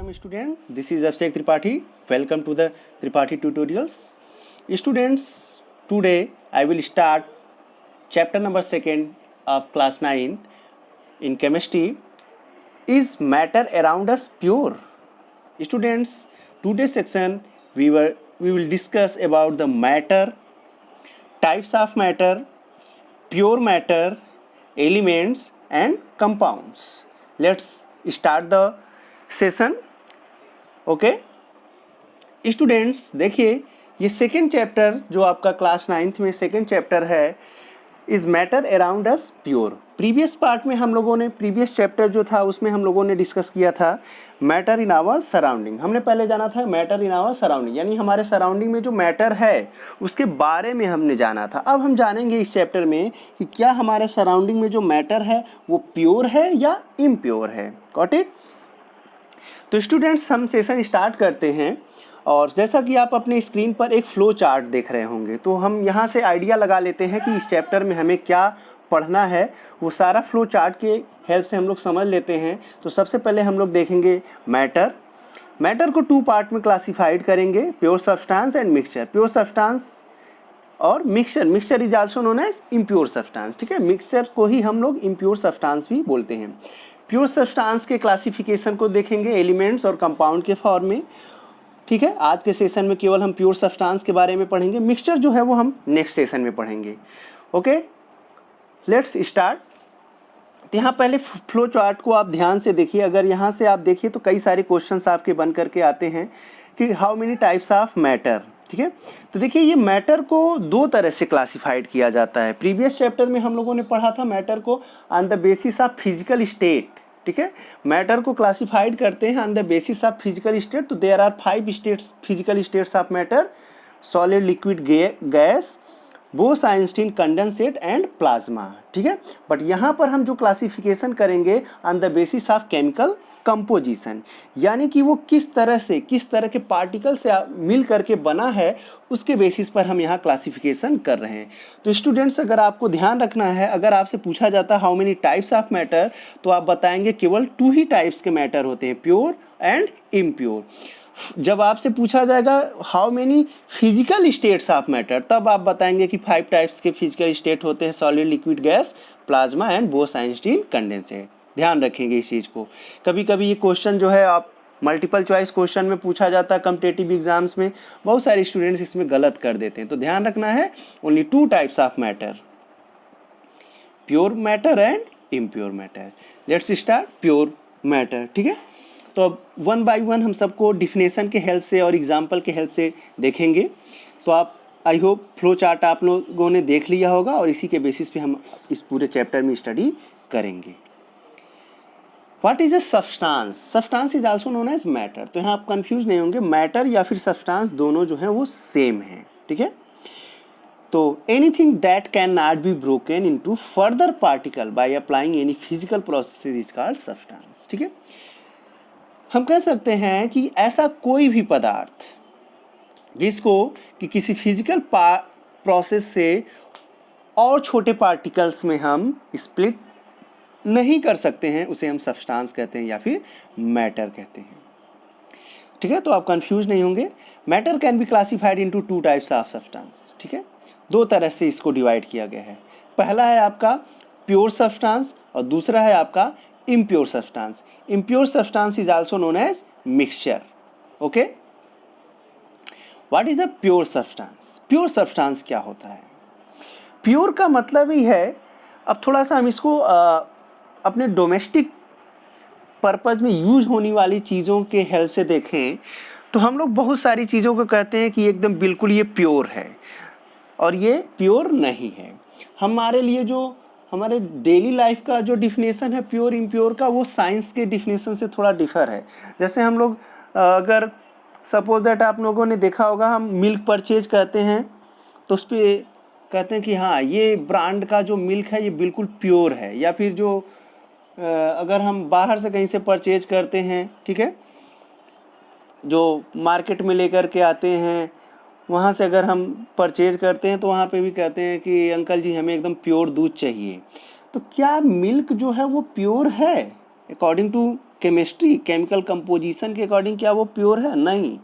Welcome student, this is Abhishek Tripathi. Welcome to the Tripathi tutorials. Students, today I will start chapter number 2 of class 9 in chemistry. Is matter around us pure? Students, today's section we will discuss about the matter, types of matter, pure matter, elements and compounds. Let's start the session. Okay students, देखिए ये second chapter जो आपका class 9th में second chapter है, is matter around us pure. Previous part में हम लोगों ने प्रीवियस चैप्टर जो था उसमें हम लोगों ने डिस्कस किया था मैटर इन आवर सराउंडिंग. हमने पहले जाना था मैटर इन आवर सराउंडिंग, यानी हमारे सराउंडिंग में जो मैटर है उसके बारे में हमने जाना था. अब हम जानेंगे इस चैप्टर में कि क्या हमारे सराउंडिंग में जो मैटर है वो प्योर है या इम्प्योर है. Got it. तो स्टूडेंट्स, हम सेशन स्टार्ट करते हैं. और जैसा कि आप अपने स्क्रीन पर एक फ्लो चार्ट देख रहे होंगे, तो हम यहाँ से आइडिया लगा लेते हैं कि इस चैप्टर में हमें क्या पढ़ना है. वो सारा फ्लो चार्ट के हेल्प से हम लोग समझ लेते हैं. तो सबसे पहले हम लोग देखेंगे मैटर को 2 पार्ट में क्लासिफाइड करेंगे, pure substance and mixture. Pure substance और mixture is also known as impure substance. ठीक है, मिक्सचर को ही हम लोग इम्प्योर सब्सटेंस भी बोलते हैं. प्योर सब्सटेंस के क्लासिफिकेशन को देखेंगे एलिमेंट्स और कंपाउंड के फॉर्म में. ठीक है, आज के सेशन में केवल हम प्योर सब्सटेंस के बारे में पढ़ेंगे. मिक्सचर जो है वो हम नेक्स्ट सेशन में पढ़ेंगे. Okay, let's start. तो यहाँ पहले फ्लो चार्ट को आप ध्यान से देखिए. अगर यहाँ से आप देखिए तो कई सारे क्वेश्चंस आपके बन करके आते हैं कि how many types of matter. ठीक है, तो देखिए ये मैटर को 2 तरह से क्लासिफाइड किया जाता है. प्रीवियस चैप्टर में हम लोगों ने पढ़ा था मैटर को on the basis of physical state. ठीक है, मैटर को क्लासिफाइड करते हैं on the basis of physical state. तो there are 5 states, physical states of matter: solid, liquid, gas, Bose Einstein, condensate and plasma. ठीक है, बट यहाँ पर हम जो क्लासिफिकेशन करेंगे on the basis of chemical composition, यानी कि वो किस तरह के पार्टिकल से मिल करके बना है, उसके बेसिस पर हम यहाँ क्लासिफिकेशन कर रहे हैं. तो स्टूडेंट्स, अगर आपको ध्यान रखना है, अगर आपसे पूछा जाता है how many types of matter, तो आप बताएंगे केवल 2 ही टाइप्स के मैटर होते हैं, प्योर एंड इम्प्योर. जब आपसे पूछा जाएगा how many physical states of matter, तब आप बताएंगे कि 5 टाइप्स के फिजिकल स्टेट होते हैं: solid, liquid, gas, plasma and Bose-Einstein, condensate. ध्यान रखेंगे इस चीज़ को. कभी कभी ये क्वेश्चन जो है आप मल्टीपल चॉइस क्वेश्चन में पूछा जाता है कॉम्पिटिटिव एग्जाम्स में, बहुत सारे स्टूडेंट्स इसमें गलत कर देते हैं. तो ध्यान रखना है only 2 types of matter, pure matter and impure matter. Let's start pure matter. ठीक है, तो अब 1 बाय 1 हम सबको डिफिनेशन के हेल्प से और एग्जाम्पल के हेल्प से देखेंगे. तो आप आई होप फ्लो चार्ट आप लोगों ने देख लिया होगा और इसी के बेसिस पे हम इस पूरे चैप्टर में स्टडी करेंगे. What is a substance? Substance is also known as matter. तो यहाँ आप कंफ्यूज नहीं होंगे, मैटर या फिर सब्सटेंस दोनों जो हैं वो सेम हैं. ठीक है, तो anything that can not be broken into further particle by applying any physical process is called substance. ठीक है, हम कह सकते हैं कि ऐसा कोई भी पदार्थ जिसको कि किसी फिजिकल प्रोसेस से और छोटे पार्टिकल्स में हम स्प्लिट नहीं कर सकते हैं, उसे हम सब्सटेंस कहते हैं या फिर मैटर कहते हैं. ठीक है, तो आप कंफ्यूज नहीं होंगे. Matter can be classified into 2 types of substance. ठीक है, 2 तरह से इसको डिवाइड किया गया है. पहला है आपका प्योर सब्सटेंस और दूसरा है आपका impure substance. Impure substance is also known as mixture. Okay, what is a pure substance? Pure substance क्या होता है? प्योर का मतलब ही है, अब थोड़ा सा हम इसको अपने डोमेस्टिक पर्पज़ में यूज होने वाली चीज़ों के हेल्प से देखें तो हम लोग बहुत सारी चीज़ों को कहते हैं कि एकदम बिल्कुल ये प्योर है और ये प्योर नहीं है. हमारे लिए जो हमारे डेली लाइफ का जो डिफिनेशन है प्योर इम्प्योर का, वो साइंस के डिफिनेशन से थोड़ा डिफ़र है. जैसे हम लोग अगर सपोज दैट आप लोगों ने देखा होगा, हम मिल्क परचेज करते हैं तो उस पर कहते हैं कि हाँ ये ब्रांड का जो मिल्क है ये बिल्कुल प्योर है. या फिर जो अगर हम बाहर से कहीं से परचेज करते हैं, ठीक है, जो मार्केट में लेकर के आते हैं, वहाँ से अगर हम परचेज करते हैं तो वहाँ पे भी कहते हैं कि अंकल जी हमें एकदम प्योर दूध चाहिए. तो क्या मिल्क जो है वो प्योर है? According to chemistry, chemical composition के अकॉर्डिंग क्या वो प्योर है? नहीं,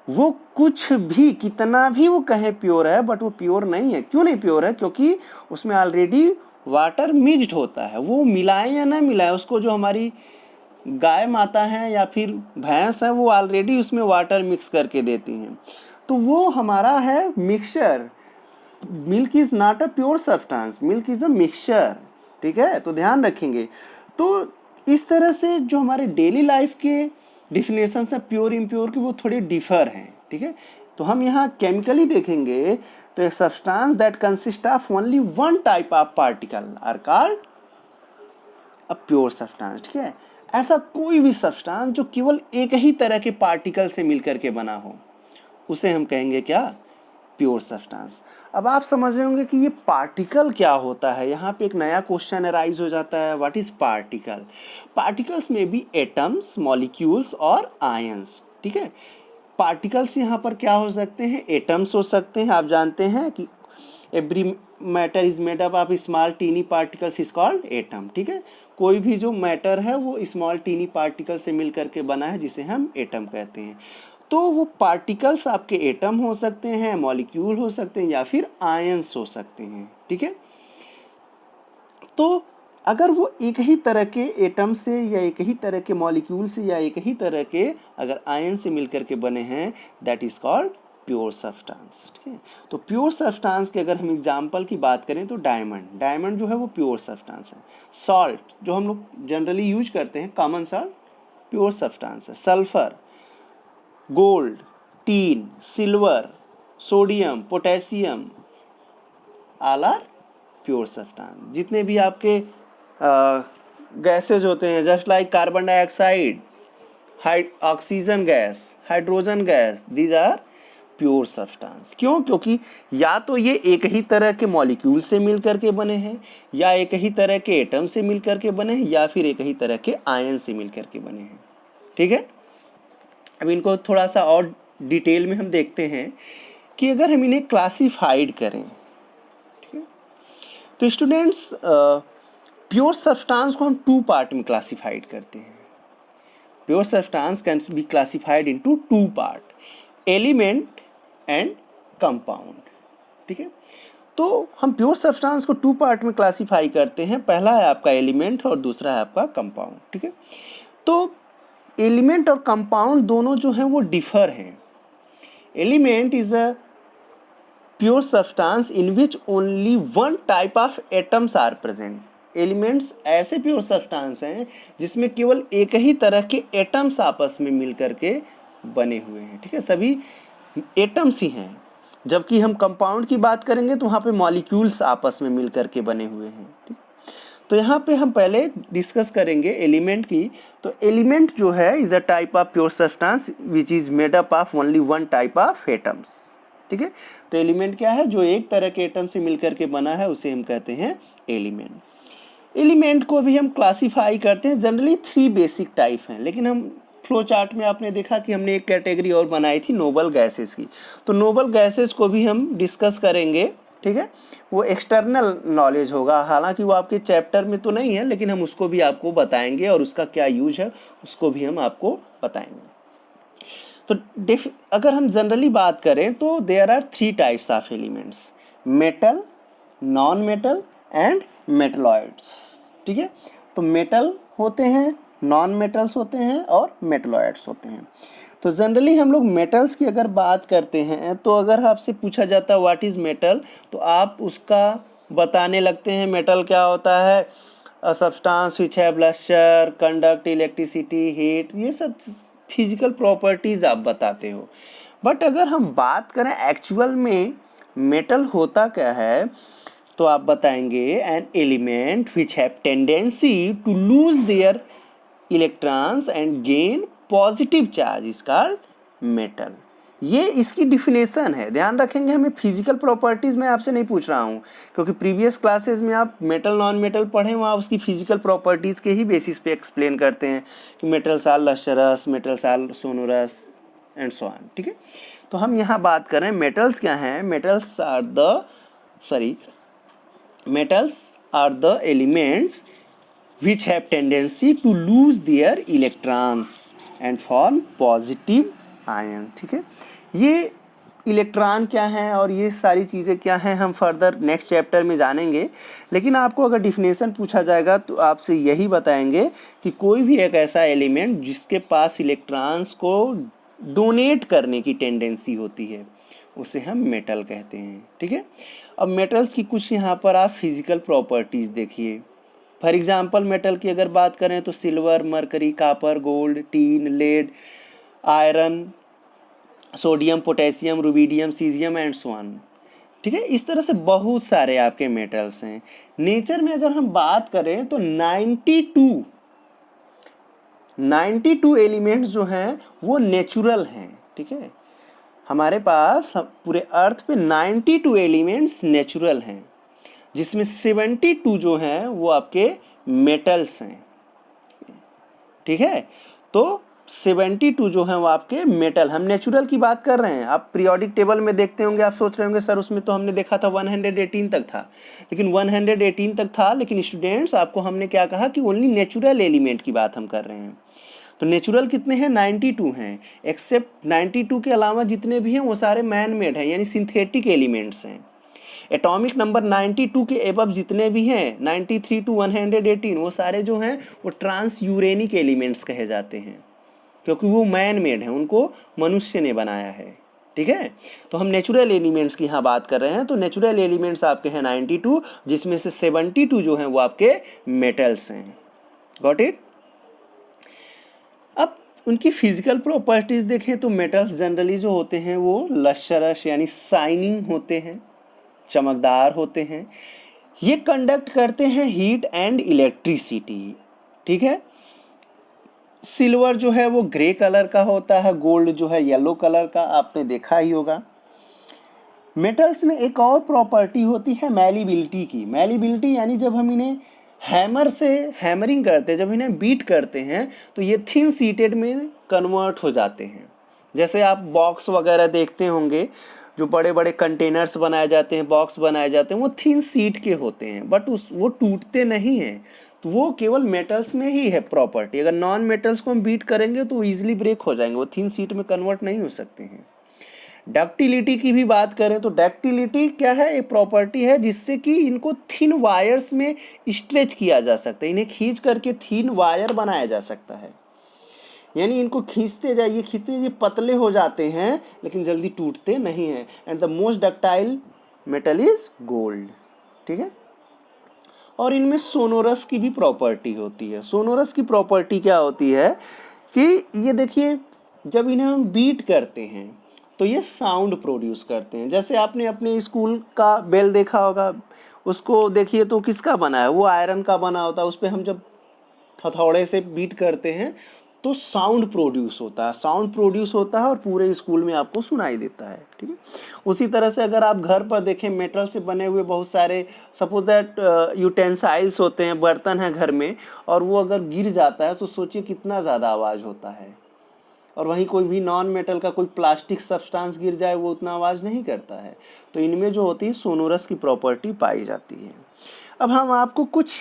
वो कुछ भी कितना भी वो कहे प्योर है, बट वो प्योर नहीं है। क्यों नहीं प्योर है? क्योंकि उसमें ऑलरेडी वाटर मिक्स्ड होता है। वो मिलाए या ना मिलाए, उसको जो हमारी गाय माता है या फिर भैंस है, वो ऑलरेडी उसमें वाटर मिक्स करके देती हैं, तो वो हमारा है mixture. Milk is not a pure substance, milk is a mixture. ठीक है, तो ध्यान रखेंगे। तो इस तरह से जो हमारे डेली लाइफ के डिफिनेशन है प्योर इम्प्योर के, वो थोड़े डिफर हैं। ठीक है, तो हम यहाँ केमिकली देखेंगे तो एक substance that consist of only one type of particle are called a pure substance. ठीक है, ऐसा कोई भी सब्सटेंस जो केवल एक ही तरह के पार्टिकल से मिलकर के बना हो, उसे हम कहेंगे क्या? Pure substance. अब आप समझ रहे होंगे कि ये पार्टिकल क्या होता है। यहाँ पे एक नया क्वेश्चन अराइज हो जाता है, व्हाट इज पार्टिकल? पार्टिकल्स में भी एटम्स, मॉलिक्यूल्स और आयंस। ठीक है, पार्टिकल्स यहाँ पर क्या हो सकते हैं? एटम्स हो सकते हैं। आप जानते हैं कि every matter is made up of small tiny particles is called atom. ठीक है, कोई भी जो मैटर है वो स्मॉल टीनी पार्टिकल से मिल करके बना है, जिसे हम एटम कहते हैं। तो वो पार्टिकल्स आपके एटम हो सकते हैं, मॉलिक्यूल हो सकते हैं, या फिर आयंस हो सकते हैं। ठीक है, तो अगर वो एक ही तरह के एटम से या एक ही तरह के मॉलिक्यूल से या एक ही तरह के अगर आयन से मिलकर के बने हैं, that is called pure substance. ठीक है, तो प्योर सब्सटेंस के अगर हम एग्जांपल की बात करें तो डायमंड जो है वो प्योर सब्सटेंस है। सॉल्ट जो हम लोग जनरली यूज करते हैं, कॉमन सॉल्ट, प्योर सब्सटेंस है। Sulphur, gold, tin, silver, sodium, potassium, all are pure substance. जितने भी आपके गैसेज होते हैं, just like carbon dioxide, oxygen gas, hydrogen gas, these are pure substance. क्यों? क्योंकि या तो ये एक ही तरह के मॉलिक्यूल से मिल करके बने हैं, या एक ही तरह के एटम से मिल करके बने हैं, या फिर एक ही तरह के आयन से मिल करके बने हैं। ठीक है, अब इनको थोड़ा सा और डिटेल में हम देखते हैं कि अगर हम इन्हें क्लासिफाइड करें। ठीक है, तो स्टूडेंट्स प्योर सब्सटेंस को हम टू पार्ट में क्लासिफाइड करते हैं। Pure substance can be classified into two part, element and compound. ठीक है, तो हम प्योर सब्सटेंस को टू पार्ट में क्लासिफाई करते हैं। पहला है आपका एलिमेंट और दूसरा है आपका कंपाउंड। ठीक है, तो एलिमेंट और कंपाउंड दोनों जो हैं वो डिफर हैं। Element is a pure substance in which only one type of atoms are present. Elements ऐसे प्योर सब्सटेंस हैं जिसमें केवल एक ही तरह के एटम्स आपस में मिल करके बने हुए हैं। ठीक है, सभी एटम्स ही हैं। जबकि हम कंपाउंड की बात करेंगे तो वहाँ पे मॉलिक्यूल्स आपस में मिल करके बने हुए हैं। ठीक, तो यहाँ पे हम पहले डिस्कस करेंगे एलिमेंट की। तो एलिमेंट जो है is a type of pure substance which is made up of only one type of atoms. ठीक है, तो एलिमेंट क्या है? जो एक तरह के एटम से मिलकर के बना है उसे हम कहते हैं एलिमेंट। एलिमेंट को भी हम क्लासीफाई करते हैं, जनरली थ्री बेसिक टाइप हैं, लेकिन हम फ्लो चार्ट में आपने देखा कि हमने एक कैटेगरी और बनाई थी नोबल गैसेस की। तो नोबल गैसेस को भी हम डिस्कस करेंगे। ठीक है, वो एक्सटर्नल नॉलेज होगा, हालांकि वो आपके चैप्टर में तो नहीं है, लेकिन हम उसको भी आपको बताएंगे और उसका क्या यूज है उसको भी हम आपको बताएंगे। तो अगर हम जनरली बात करें तो there are three types of elements, metal, non metal and metalloids. ठीक है, तो मेटल होते हैं, नॉन मेटल्स होते हैं और मेटलॉइड्स होते हैं। तो जनरली हम लोग मेटल्स की अगर बात करते हैं तो अगर आपसे पूछा जाता है व्हाट इज़ मेटल, तो आप उसका बताने लगते हैं मेटल क्या होता है, substance which have lustre, conduct electricity, heat, ये सब फिजिकल प्रॉपर्टीज़ आप बताते हो। बट अगर हम बात करें एक्चुअल में मेटल होता क्या है, तो आप बताएंगे an element which have tendency to lose their electrons and gain positive charge is called metal. ये इसकी डिफिनेशन है। ध्यान रखेंगे, हमें फिजिकल प्रॉपर्टीज़ में आपसे नहीं पूछ रहा हूँ, क्योंकि प्रीवियस क्लासेस में आप मेटल नॉन मेटल पढ़े, वहाँ उसकी फिजिकल प्रॉपर्टीज़ के ही बेसिस पे एक्सप्लेन करते हैं कि metals are lustrous, metals are sonorous and so on. ठीक है, तो हम यहाँ बात करें मेटल्स क्या हैं। Metals are the elements which have tendency to lose their electrons and form positive ion। ठीक है, ये इलेक्ट्रॉन क्या है और ये सारी चीज़ें क्या हैं हम फर्दर नेक्स्ट चैप्टर में जानेंगे। लेकिन आपको अगर डिफिनेशन पूछा जाएगा तो आपसे यही बताएंगे कि कोई भी एक ऐसा एलिमेंट जिसके पास इलेक्ट्रॉन्स को डोनेट करने की टेंडेंसी होती है उसे हम मेटल कहते हैं। ठीक है, अब मेटल्स की कुछ यहाँ पर आप फिजिकल प्रॉपर्टीज़ देखिए। फॉर एग्जांपल मेटल की अगर बात करें तो silver, mercury, copper, gold, tin, lead, iron, sodium, potassium, rubidium, caesium and so on. ठीक है, इस तरह से बहुत सारे आपके मेटल्स हैं। नेचर में अगर हम बात करें तो 92 एलिमेंट्स जो हैं वो नेचुरल हैं। ठीक है, हमारे पास पूरे अर्थ पे 92 एलिमेंट्स नेचुरल हैं, जिसमें 72 जो हैं वो आपके मेटल्स हैं। ठीक है, तो 72 जो हैं वो आपके मेटल, हम नेचुरल की बात कर रहे हैं। आप पीरियोडिक टेबल में देखते होंगे, आप सोच रहे होंगे सर उसमें तो हमने देखा था 118 तक था, लेकिन 118 तक था, लेकिन स्टूडेंट्स आपको हमने क्या कहा कि ओनली नेचुरल एलिमेंट की बात हम कर रहे हैं। तो नेचुरल कितने हैं? 92 हैं। एक्सेप्ट 92 के अलावा जितने भी हैं वो सारे मैन मेड हैं, यानी सिंथेटिक एलिमेंट्स हैं। एटॉमिक नंबर 92 के एबव जितने भी हैं 93 टू 118 वो सारे जो हैं वो ट्रांस यूरेनिक एलिमेंट्स कहे जाते हैं, क्योंकि वो मैन मेड हैं, उनको मनुष्य ने बनाया है। ठीक है, तो हम नेचुरल एलिमेंट्स की यहाँ बात कर रहे हैं। तो नेचुरल एलिमेंट्स आपके हैं 92, जिसमें से 72 जो हैं वो आपके मेटल्स हैं। Got it. अब उनकी फिजिकल प्रॉपर्टीज़ देखें तो मेटल्स जनरली जो होते हैं वो लश्चरस यानी शाइनिंग होते हैं, चमकदार होते हैं। ये कंडक्ट करते हैं हीट एंड इलेक्ट्रिसिटी। ठीक है, सिल्वर जो है वो ग्रे कलर का होता है, गोल्ड जो है येलो कलर का, आपने देखा ही होगा। मेटल्स में एक और प्रॉपर्टी होती है मैलिबिलिटी की। मैलिबिलिटी यानी जब हम इन्हें हैमर से हैमरिंग करते हैं, जब इन्हें बीट करते हैं तो ये थिन सीटेड में कन्वर्ट हो जाते हैं। जैसे आप बॉक्स वगैरह देखते होंगे, जो बड़े बड़े कंटेनर्स बनाए जाते हैं, बॉक्स बनाए जाते हैं, वो थिन सीट के होते हैं, बट वो टूटते नहीं हैं। तो वो केवल मेटल्स में ही है प्रॉपर्टी। अगर नॉन मेटल्स को हम बीट करेंगे तो ईजिली ब्रेक हो जाएंगे, वो थिन सीट में कन्वर्ट नहीं हो सकते हैं। डक्टिलिटी की भी बात करें तो डक्टिलिटी क्या है? एक प्रॉपर्टी है जिससे कि इनको थिन वायर्स में स्ट्रेच किया जा सकता है, इन्हें खींच करके थिन वायर बनाया जा सकता है। यानी इनको खींचते जाइए पतले हो जाते हैं लेकिन जल्दी टूटते नहीं हैं। And the most ductile metal is gold. ठीक है, और इनमें सोनोरस की भी प्रॉपर्टी होती है। सोनोरस की प्रॉपर्टी क्या होती है कि ये देखिए, जब इन्हें हम बीट करते हैं तो ये साउंड प्रोड्यूस करते हैं। जैसे आपने अपने स्कूल का बेल देखा होगा, उसको देखिए तो किसका बना है? वो आयरन का बना होता है। उस पर हम जब हथौड़े से बीट करते हैं तो साउंड प्रोड्यूस होता है, साउंड प्रोड्यूस होता है और पूरे स्कूल में आपको सुनाई देता है। ठीक है, उसी तरह से अगर आप घर पर देखें, मेटल से बने हुए बहुत सारे सपोज दैट यूटेंसाइल्स होते हैं, बर्तन हैं घर में, और वो अगर गिर जाता है तो सोचिए कितना ज़्यादा आवाज़ होता है। और वहीं कोई भी नॉन मेटल का कोई प्लास्टिक सब्सटेंस गिर जाए वो उतना आवाज़ नहीं करता है। तो इनमें जो होती है सोनोरस की प्रॉपर्टी पाई जाती है। अब हम आपको कुछ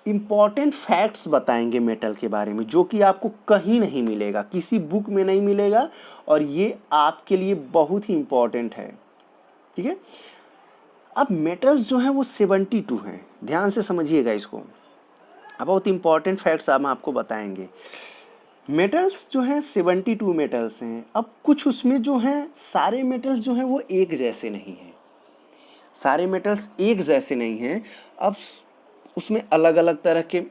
इम्पॉर्टेंट फैक्ट्स बताएंगे मेटल के बारे में, जो कि आपको कहीं नहीं मिलेगा, किसी बुक में नहीं मिलेगा, और ये आपके लिए बहुत ही इम्पॉर्टेंट है। ठीक है, अब मेटल्स जो हैं वो 72 हैं, ध्यान से समझिएगा इसको। अब बहुत इम्पॉर्टेंट फैक्ट्स हम आपको बताएंगे। मेटल्स जो हैं 72 मेटल्स हैं। अब कुछ उसमें जो हैं, सारे मेटल्स जो हैं वो एक जैसे नहीं हैं, सारे मेटल्स एक जैसे नहीं हैं। अब उसमें अलग अलग तरह के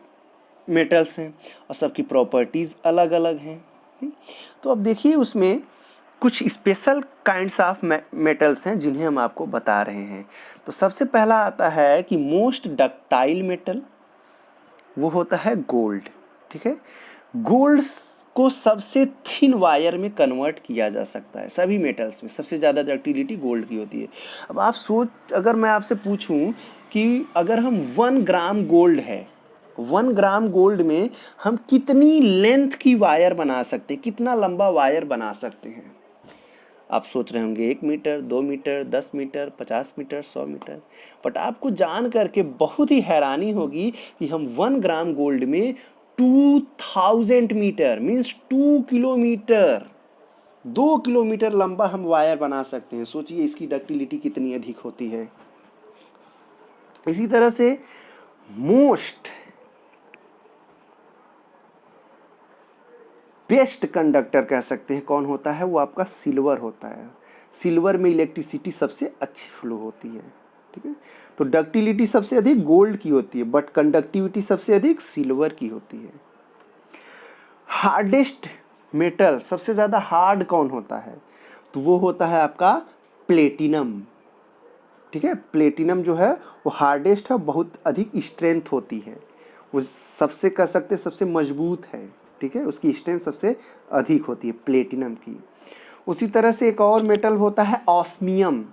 मेटल्स हैं और सबकी प्रॉपर्टीज़ अलग अलग हैं। तो अब देखिए, उसमें कुछ स्पेशल काइंड्स ऑफ मेटल्स हैं जिन्हें हम आपको बता रहे हैं। तो सबसे पहला आता है कि मोस्ट डक्टाइल मेटल, वो होता है गोल्ड। ठीक है, गोल्ड को सबसे थिन वायर में कन्वर्ट किया जा सकता है। सभी मेटल्स में सबसे ज़्यादा डक्टिलिटी गोल्ड की होती है। अब आप अगर मैं आपसे पूछूं कि अगर हम 1 ग्राम गोल्ड है, 1 ग्राम गोल्ड में हम कितनी लेंथ की वायर बना सकते हैं, कितना लंबा वायर बना सकते हैं? आप सोच रहे होंगे 1 metre, 2 metre, 10 metre, 50 metre, 100 metre, but आपको जान करके बहुत ही हैरानी होगी कि हम 1 ग्राम गोल्ड में 2000 मीटर मीन्स 2 किलोमीटर, 2 किलोमीटर लंबा हम वायर बना सकते हैं। सोचिए इसकी डक्टिलिटी कितनी अधिक होती है। इसी तरह से मोस्ट बेस्ट कंडक्टर कह सकते हैं कौन होता है, वो आपका सिल्वर होता है। सिल्वर में इलेक्ट्रिसिटी सबसे अच्छी फ्लो होती है, ठीक है। तो डक्टिलिटी सबसे अधिक गोल्ड की होती है, बट कंडक्टिविटी सबसे अधिक सिल्वर की होती है। हार्डेस्ट मेटल, सबसे ज़्यादा हार्ड कौन होता है, तो वो होता है आपका प्लेटिनम, ठीक है। प्लेटिनम जो है वो हार्डेस्ट है, बहुत अधिक स्ट्रेंथ होती है, वो सबसे कह सकते हैं सबसे मजबूत है, ठीक है। उसकी स्ट्रेंथ सबसे अधिक होती है प्लेटिनम की। उसी तरह से एक और मेटल होता है ऑस्मियम।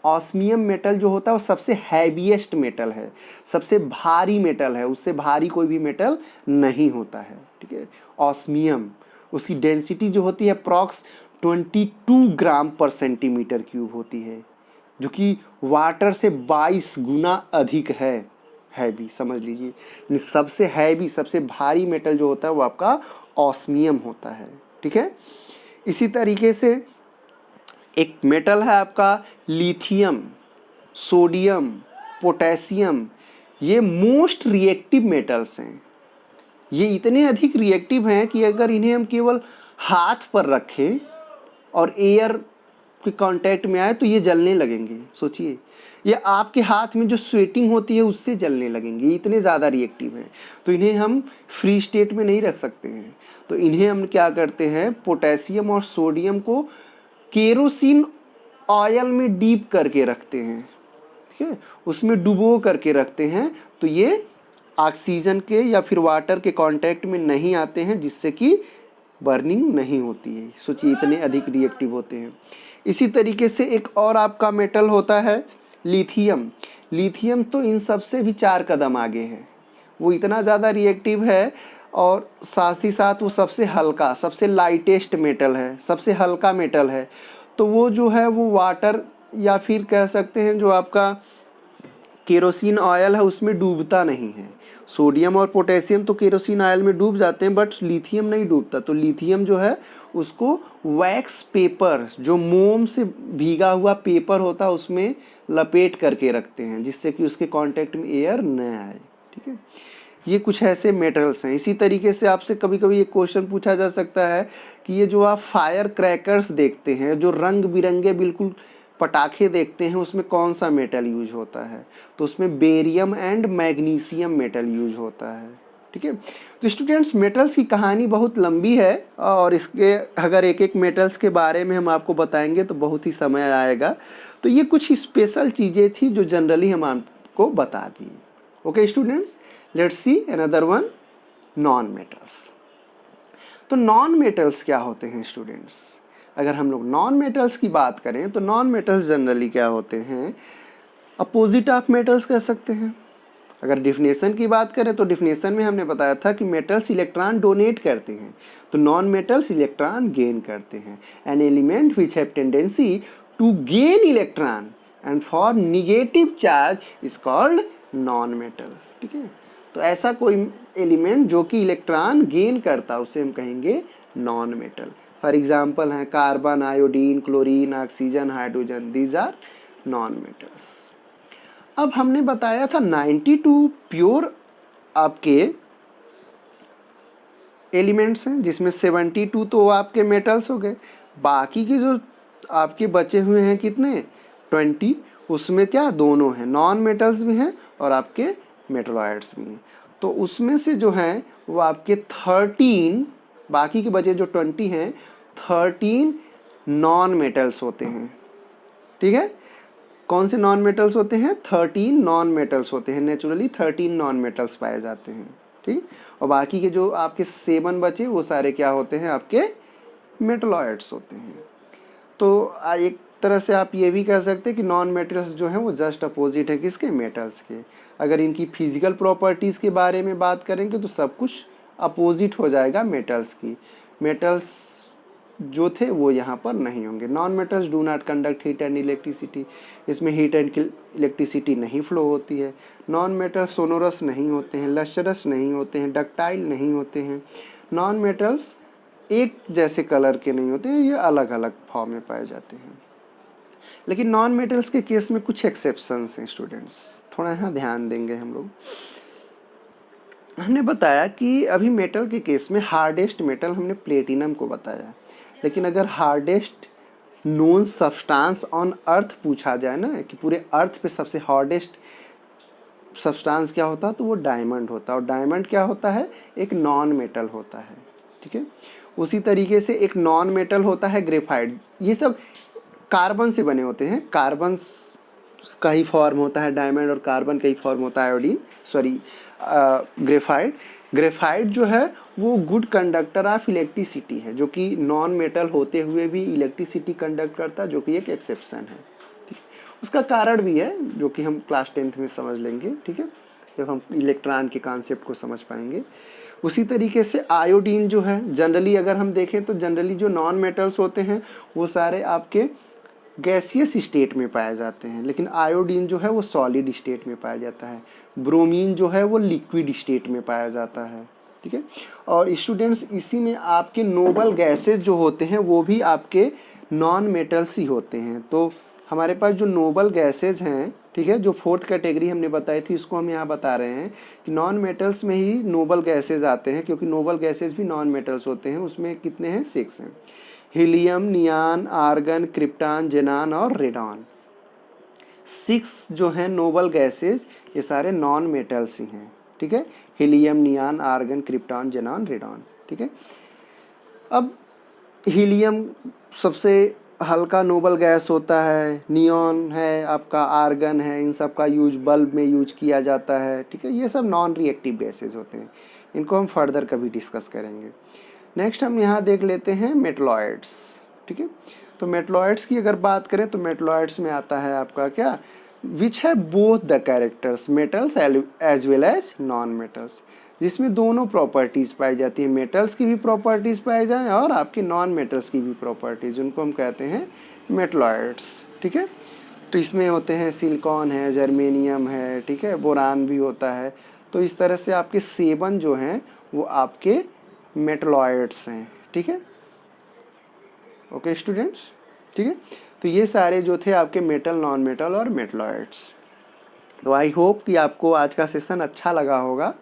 ऑस्मियम मेटल जो होता है वो सबसे हैवीएस्ट मेटल है, सबसे भारी मेटल है, उससे भारी कोई भी मेटल नहीं होता है, ठीक है। ऑस्मियम, उसकी डेंसिटी जो होती है अप्रॉक्स 22 ग्राम पर सेंटीमीटर क्यूब होती है, जो कि वाटर से 22 गुना अधिक है हैवी, समझ लीजिए। सबसे हैवी, सबसे भारी मेटल जो होता है वो आपका ऑस्मियम होता है, ठीक है। इसी तरीके से एक मेटल है आपका लिथियम, सोडियम, पोटेशियम। ये मोस्ट रिएक्टिव मेटल्स हैं। ये इतने अधिक रिएक्टिव हैं कि अगर इन्हें हम केवल हाथ पर रखें और एयर के कांटेक्ट में आए तो ये जलने लगेंगे। सोचिए, ये आपके हाथ में जो स्वेटिंग होती है उससे जलने लगेंगे, इतने ज़्यादा रिएक्टिव हैं। तो इन्हें हम फ्री स्टेट में नहीं रख सकते हैं। तो इन्हें हम क्या करते हैं, पोटेशियम और सोडियम को केरोसिन ऑयल में डीप करके रखते हैं, ठीक है, उसमें डुबो करके रखते हैं। तो ये ऑक्सीजन के या फिर वाटर के कांटेक्ट में नहीं आते हैं, जिससे कि बर्निंग नहीं होती है। सोचिए इतने अधिक रिएक्टिव होते हैं। इसी तरीके से एक और आपका मेटल होता है लिथियम। लिथियम तो इन सब से भी 4 कदम आगे है। वो इतना ज़्यादा रिएक्टिव है और साथ ही साथ वो सबसे हल्का, सबसे लाइटेस्ट मेटल है, सबसे हल्का मेटल है। तो वो जो है वो वाटर या फिर कह सकते हैं जो आपका केरोसिन ऑयल है उसमें डूबता नहीं है। सोडियम और पोटेशियम तो केरोसिन ऑयल में डूब जाते हैं, बट लिथियम नहीं डूबता। तो लिथियम जो है उसको वैक्स पेपर, जो मोम से भीगा हुआ पेपर होता है, उसमें लपेट करके रखते हैं, जिससे कि उसके कांटेक्ट में एयर न आए, ठीक है। ये कुछ ऐसे मेटल्स हैं। इसी तरीके से आपसे कभी कभी एक क्वेश्चन पूछा जा सकता है कि ये जो आप फायर क्रैकर्स देखते हैं, जो रंग बिरंगे बिल्कुल पटाखे देखते हैं, उसमें कौन सा मेटल यूज होता है, तो उसमें barium and magnesium metal use होता है, ठीक है। तो स्टूडेंट्स, मेटल्स की कहानी बहुत लंबी है और इसके अगर एक एक मेटल्स के बारे में हम आपको बताएंगे तो बहुत ही समय आएगा। तो ये कुछ स्पेशल चीज़ें थी जो जनरली हम आपको बता दी। Okay students, let's see another one, non metals. तो नॉन मेटल्स क्या होते हैं स्टूडेंट्स? अगर हम लोग नॉन मेटल्स की बात करें तो नॉन मेटल्स जनरली क्या होते हैं, अपोजिट ऑफ मेटल्स कह सकते हैं। अगर डिफिनेशन की बात करें तो डिफिनेशन में हमने बताया था कि मेटल्स इलेक्ट्रॉन डोनेट करते हैं, तो नॉन मेटल्स इलेक्ट्रॉन गेन करते हैं। An element which have tendency to gain electron and for negative charge is called non metal, ठीक है। तो ऐसा कोई एलिमेंट जो कि इलेक्ट्रॉन गेन करता है उसे हम कहेंगे नॉन मेटल। फॉर एग्जाम्पल हैं carbon, iodine, chlorine, oxygen, hydrogen, these are non metals. अब हमने बताया था 92 प्योर आपके एलिमेंट्स हैं, जिसमें 72 तो आपके मेटल्स हो गए। बाकी के जो आपके बचे हुए हैं कितने, 20, उसमें क्या दोनों हैं, नॉन मेटल्स भी हैं और आपके मेटलॉइड्स भी हैं। तो उसमें से जो हैं वो आपके 13, बाकी के बचे जो 20 हैं, 13 नॉन मेटल्स होते हैं, ठीक है। कौन से नॉन मेटल्स होते हैं, 13 नॉन मेटल्स होते हैं। नेचुरली 13 नॉन मेटल्स पाए जाते हैं, ठीक। और बाकी के जो आपके 7 बचे वो सारे क्या होते हैं, आपके मेटलॉइड्स होते हैं। तो एक तरह से आप ये भी कह सकते हैं कि नॉन मेटल्स जो हैं वो जस्ट अपोजिट है किसके, मेटल्स के। अगर इनकी फिजिकल प्रॉपर्टीज़ के बारे में बात करेंगे तो सब कुछ अपोजिट हो जाएगा मेटल्स की। मेटल्स जो थे वो यहाँ पर नहीं होंगे। Non metals do not conduct heat and electricity, इसमें हीट एंड इलेक्ट्रिसिटी नहीं फ्लो होती है। नॉन मेटल्स सोनोरस नहीं होते हैं, लस्टरस नहीं होते हैं, डक्टाइल नहीं होते हैं। नॉन मेटल्स एक जैसे कलर के नहीं होते हैं, ये अलग अलग फॉर्म में पाए जाते हैं। लेकिन नॉन मेटल्स के केस में कुछ एक्सेप्शंस हैं स्टूडेंट्स, थोड़ा यहाँ ध्यान देंगे हम लोग। हमने बताया कि अभी मेटल के केस में हार्डेस्ट मेटल हमने प्लेटिनम को बताया, लेकिन अगर hardest known substance on earth पूछा जाए ना कि पूरे अर्थ पे सबसे हार्डेस्ट सब्सटेंस क्या होता है, तो वो डायमंड होता है। और डायमंड क्या होता है, एक नॉन मेटल होता है, ठीक है। उसी तरीके से एक नॉन मेटल होता है ग्रेफाइट। ये सब कार्बन से बने होते हैं, कार्बन का ही फॉर्म होता है डायमंड, और कार्बन का ही फॉर्म होता है आयोडीन, सॉरी ग्रेफाइट। ग्रेफाइट जो है वो गुड कंडक्टर ऑफ इलेक्ट्रिसिटी है, जो कि नॉन मेटल होते हुए भी इलेक्ट्रिसिटी कंडक्ट करता है, जो कि एक एक्सेप्शन है। ठीक, उसका कारण भी है जो कि हम क्लास 10th में समझ लेंगे, ठीक है, जब हम इलेक्ट्रॉन के कॉन्सेप्ट को समझ पाएंगे। उसी तरीके से आयोडीन जो है, जनरली अगर हम देखें तो जनरली जो नॉन मेटल्स होते हैं वो सारे आपके गैसियस स्टेट में पाए जाते हैं, लेकिन आयोडीन जो है वो सॉलिड स्टेट में पाया जाता है। ब्रोमीन जो है वो लिक्विड स्टेट में पाया जाता है, ठीक है। और स्टूडेंट्स इसी में आपके नोबल गैसेस जो होते हैं वो भी आपके नॉन मेटल्स ही होते हैं। तो हमारे पास जो नोबल गैसेस हैं, ठीक है, जो फोर्थ कैटेगरी हमने बताई थी, इसको हम यहाँ बता रहे हैं कि नॉन मेटल्स में ही नोबल गैसेस आते हैं, क्योंकि नोबल गैसेस भी नॉन मेटल्स होते हैं। उसमें कितने हैं, 6 हैं। हीलियम, नियान, आर्गन, क्रिप्टॉन, जेनान और रेडॉन। 6 जो हैं नोबल गैसेस, ये सारे नॉन मेटल्स ही हैं, ठीक है। हीलियम, नियान, आर्गन, क्रिप्टॉन, जेनान, रेडॉन, ठीक है। अब हीलियम सबसे हल्का नोबल गैस होता है, नियॉन है आपका, आर्गन है, इन सब का यूज बल्ब में यूज किया जाता है, ठीक है। ये सब नॉन रिएक्टिव गैसेस होते हैं, इनको हम फर्दर कभी डिस्कस करेंगे। नेक्स्ट हम यहाँ देख लेते हैं मेटलॉइड्स, ठीक है। तो मेटलॉइड्स की अगर बात करें तो मेटलॉइड्स में आता है आपका क्या, विच है both the characters metals as well as non metals, जिसमें दोनों प्रॉपर्टीज़ पाई जाती है, मेटल्स की भी प्रॉपर्टीज़ पाई जाए और आपके नॉन मेटल्स की भी प्रॉपर्टीज़, उनको हम कहते हैं मेटलॉइड्स, ठीक है। तो इसमें होते हैं सिलिकॉन है, जर्मेनियम है, ठीक है, बोरान भी होता है। तो इस तरह से आपके 7 जो हैं वो आपके मेटलॉइड्स हैं, ठीक है। ओके स्टूडेंट्स, ठीक है। तो ये सारे जो थे आपके मेटल, नॉन मेटल और मेटलॉइड्स। तो आई होप कि आपको आज का सेशन अच्छा लगा होगा।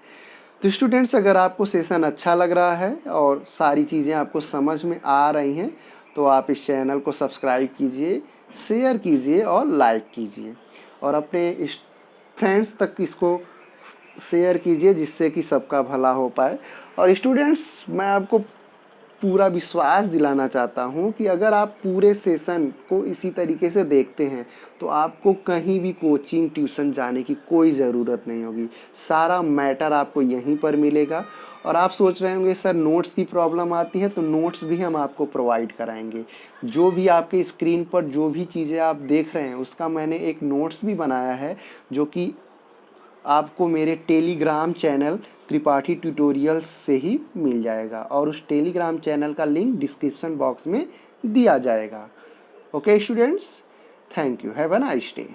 तो स्टूडेंट्स अगर आपको सेशन अच्छा लग रहा है और सारी चीज़ें आपको समझ में आ रही हैं तो आप इस चैनल को सब्सक्राइब कीजिए, शेयर कीजिए और लाइक कीजिए, और अपने फ्रेंड्स तक इसको शेयर कीजिए जिससे कि सबका भला हो पाए। और स्टूडेंट्स मैं आपको पूरा विश्वास दिलाना चाहता हूँ कि अगर आप पूरे सेशन को इसी तरीके से देखते हैं तो आपको कहीं भी कोचिंग ट्यूशन जाने की कोई ज़रूरत नहीं होगी, सारा मैटर आपको यहीं पर मिलेगा। और आप सोच रहे होंगे सर नोट्स की प्रॉब्लम आती है, तो नोट्स भी हम आपको प्रोवाइड कराएंगे। जो भी आपके स्क्रीन पर जो भी चीज़ें आप देख रहे हैं उसका मैंने एक नोट्स भी बनाया है, जो कि आपको मेरे टेलीग्राम चैनल त्रिपाठी ट्यूटोरियल्स से ही मिल जाएगा, और उस टेलीग्राम चैनल का लिंक डिस्क्रिप्शन बॉक्स में दिया जाएगा। Okay students, thank you, have a nice day.